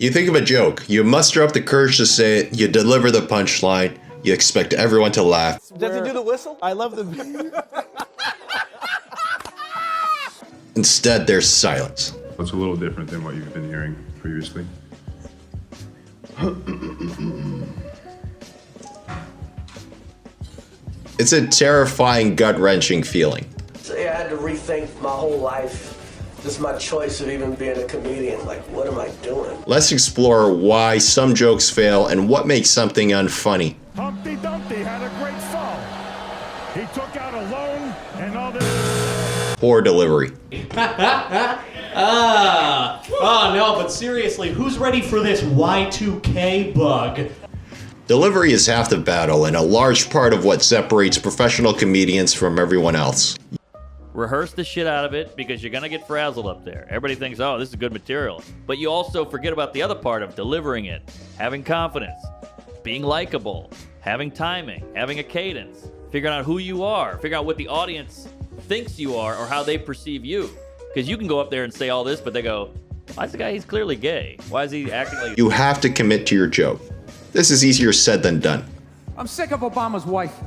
You think of a joke, you muster up the courage to say it, you deliver the punchline, you expect everyone to laugh. Does he do the whistle? I love the... Instead, there's silence. It's a little different than what you've been hearing previously. It's a terrifying, gut-wrenching feeling. So yeah, I had to rethink my whole life. Just my choice of even being a comedian. Like, what am I doing? Let's explore why some jokes fail and what makes something unfunny. Humpty Dumpty had a great fall. He took out a loan and all this. Poor delivery. Oh no, but seriously, who's ready for this Y2K bug? Delivery is half the battle and a large part of what separates professional comedians from everyone else. Rehearse the shit out of it because you're gonna get frazzled up there. Everybody thinks, oh, this is good material. But you also forget about the other part of delivering it, having confidence, being likable, having timing, having a cadence, figuring out who you are, figuring out what the audience thinks you are or how they perceive you. Because you can go up there and say all this, but they go, why's the guy, he's clearly gay. Why is he acting like... You have to commit to your joke. This is easier said than done. I'm sick of Obama's wife.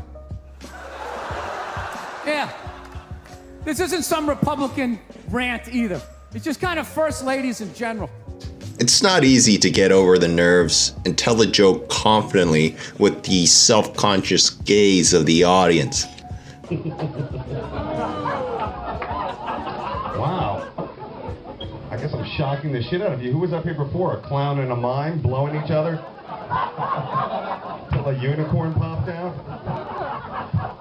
Yeah. This isn't some Republican rant either. It's just kind of first ladies in general. It's not easy to get over the nerves and tell the joke confidently with the self-conscious gaze of the audience. Wow. I guess I'm shocking the shit out of you. Who was up here before? A clown and a mime blowing each other? Till a unicorn popped out?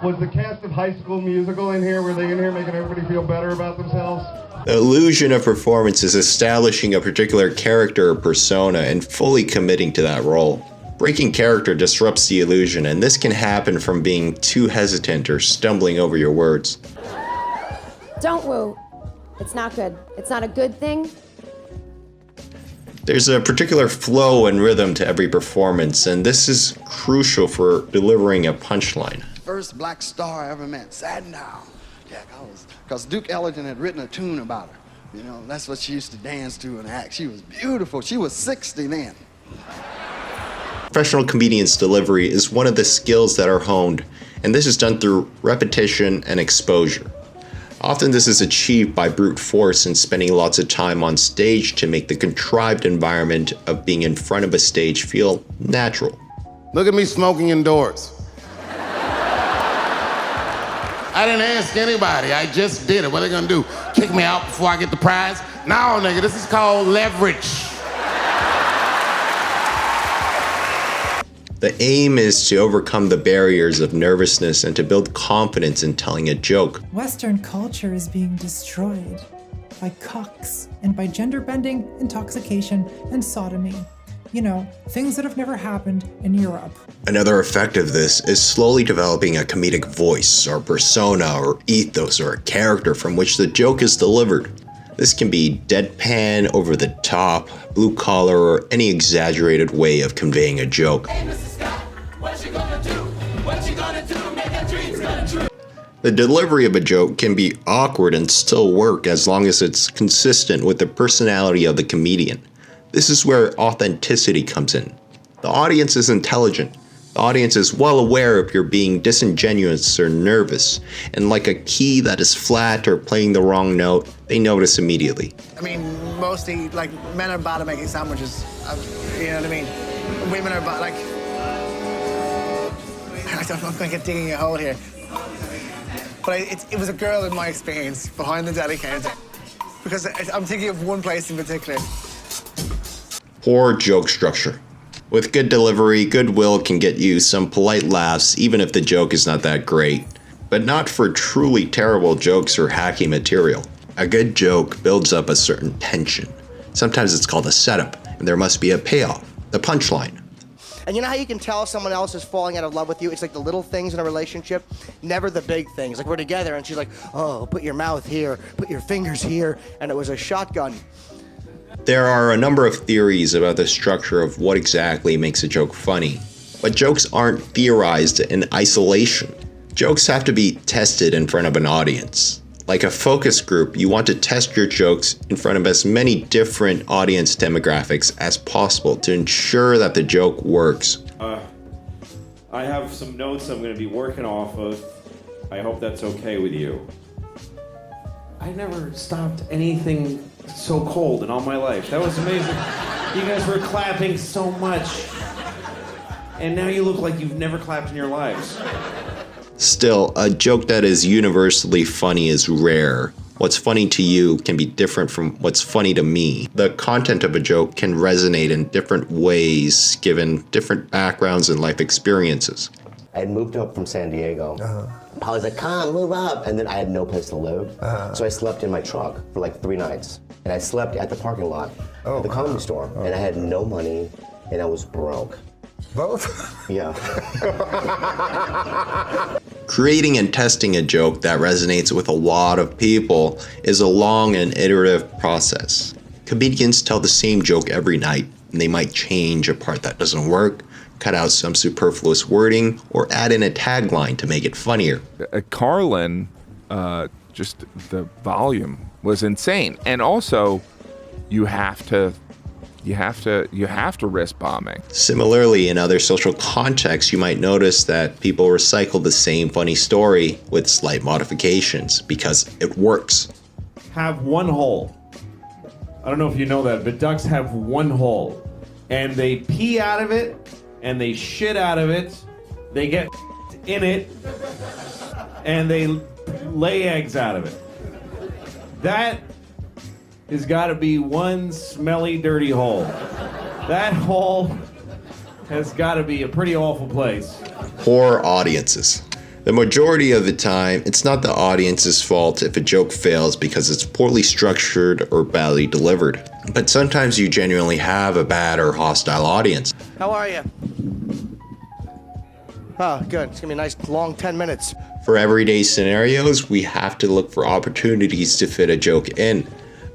Was the cast of High School Musical in here? Were they in here making everybody feel better about themselves? The illusion of performance is establishing a particular character or persona and fully committing to that role. Breaking character disrupts the illusion, and this can happen from being too hesitant or stumbling over your words. Don't woo. It's not good. It's not a good thing. There's a particular flow and rhythm to every performance, and this is crucial for delivering a punchline. First black star I ever met, sat down. Yeah, because Duke Ellington had written a tune about her. You know, that's what she used to dance to and act. She was beautiful. She was 60 then. Professional comedian's delivery is one of the skills that are honed, and this is done through repetition and exposure. Often this is achieved by brute force and spending lots of time on stage to make the contrived environment of being in front of a stage feel natural. Look at me smoking indoors. I didn't ask anybody, I just did it. What are they gonna do? Kick me out before I get the prize? No, nigga, this is called leverage. The aim is to overcome the barriers of nervousness and to build confidence in telling a joke. Western culture is being destroyed by cucks and by gender bending, intoxication, and sodomy. You know, things that have never happened in Europe. Another effect of this is slowly developing a comedic voice or persona or ethos or a character from which the joke is delivered. This can be deadpan, over the top, blue collar, or any exaggerated way of conveying a joke. Hey, Mr. Scott, what you gonna do? What you gonna do? Make our dreams come true. The delivery of a joke can be awkward and still work as long as it's consistent with the personality of the comedian. This is where authenticity comes in. The audience is intelligent. The audience is well aware if you're being disingenuous or nervous, and like a key that is flat or playing the wrong note, they notice immediately. I mean, mostly, like, men are bad at making sandwiches. You know what I mean? Women are bad, like... I don't know if I'm going to get digging a hole here. But it was a girl in my experience behind the deli counter. Because I'm thinking of one place in particular. Poor joke structure. With good delivery, goodwill can get you some polite laughs even if the joke is not that great. But not for truly terrible jokes or hacky material. A good joke builds up a certain tension. Sometimes it's called a setup, and there must be a payoff, the punchline. And you know how you can tell if someone else is falling out of love with you? It's like the little things in a relationship, never the big things. Like we're together and she's like, oh, put your mouth here, put your fingers here, and it was a shotgun. There are a number of theories about the structure of what exactly makes a joke funny, but jokes aren't theorized in isolation. Jokes have to be tested in front of an audience. Like a focus group, you want to test your jokes in front of as many different audience demographics as possible to ensure that the joke works. I have some notes I'm going to be working off of. I hope that's okay with you. I never stopped anything so cold in all my life. That was amazing. You guys were clapping so much. And now you look like you've never clapped in your lives. Still, a joke that is universally funny is rare. What's funny to you can be different from what's funny to me. The content of a joke can resonate in different ways given different backgrounds and life experiences. I had moved up from San Diego. Polly's like, come, move up. And then I had no place to live. So I slept in my truck for like 3 nights. And I slept at the parking lot at the comedy store. And I had no money and I was broke. Both? Yeah. Creating and testing a joke that resonates with a lot of people is a long and iterative process. Comedians tell the same joke every night, and they might change a part that doesn't work, cut out some superfluous wording, or add in a tagline to make it funnier. Carlin, just the volume was insane. And also, you have to risk bombing. Similarly, in other social contexts, you might notice that people recycle the same funny story with slight modifications because it works. Have one hole. I don't know if you know that, but ducks have one hole. And they pee out of it, and they shit out of it, they get in it, and they lay eggs out of it. That has got to be one smelly, dirty hole. That hole has got to be a pretty awful place. Poor audiences. The majority of the time, it's not the audience's fault if a joke fails because it's poorly structured or badly delivered. But sometimes you genuinely have a bad or hostile audience. How are you? Oh, good. It's gonna be a nice long 10 minutes. For everyday scenarios, we have to look for opportunities to fit a joke in.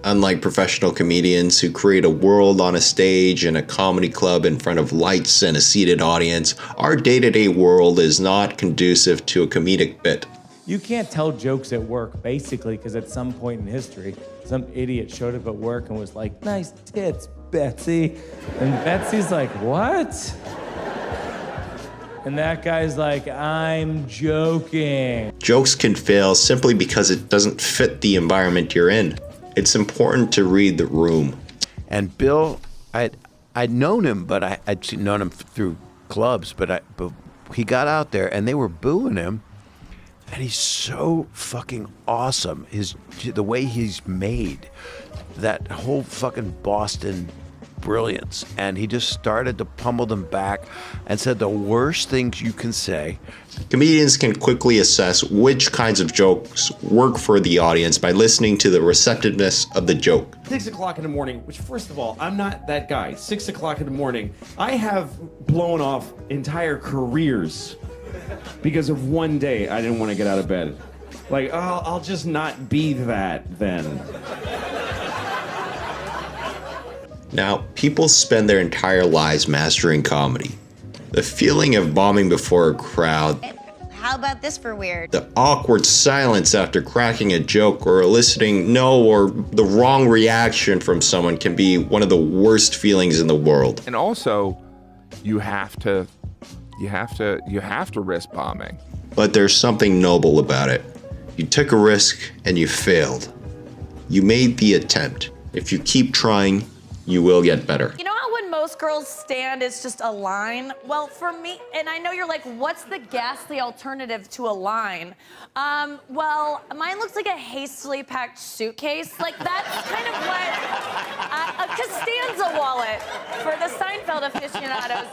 Unlike professional comedians who create a world on a stage in a comedy club in front of lights and a seated audience, our day-to-day world is not conducive to a comedic bit. You can't tell jokes at work, basically, because at some point in history, some idiot showed up at work and was like, nice tits, Betsy. And Betsy's like, what? And that guy's like, I'm joking. Jokes can fail simply because it doesn't fit the environment you're in. It's important to read the room. And Bill, I'd known him, but I'd known him through clubs, but he got out there and they were booing him. And he's so fucking awesome. The way he's made, that whole fucking Boston brilliance. And he just started to pummel them back and said the worst things you can say. Comedians can quickly assess which kinds of jokes work for the audience by listening to the receptiveness of the joke. 6 o'clock in the morning, which first of all, I'm not that guy. 6 o'clock in the morning, I have blown off entire careers because of one day I didn't want to get out of bed. Like, oh, I'll just not be that then. Now, people spend their entire lives mastering comedy. The feeling of bombing before a crowd, How about this for weird? the awkward silence after cracking a joke or eliciting no or the wrong reaction from someone can be one of the worst feelings in the world. And also, you have to risk bombing. But there's something noble about it. You took a risk and you failed. You made the attempt. If you keep trying, you will get better. You know how when most girls stand, it's just a line? Well, for me, and I know you're like, what's the ghastly alternative to a line? Well, mine looks like a hastily packed suitcase. Like, that's kind of what a Costanza wallet for the Seinfeld aficionados.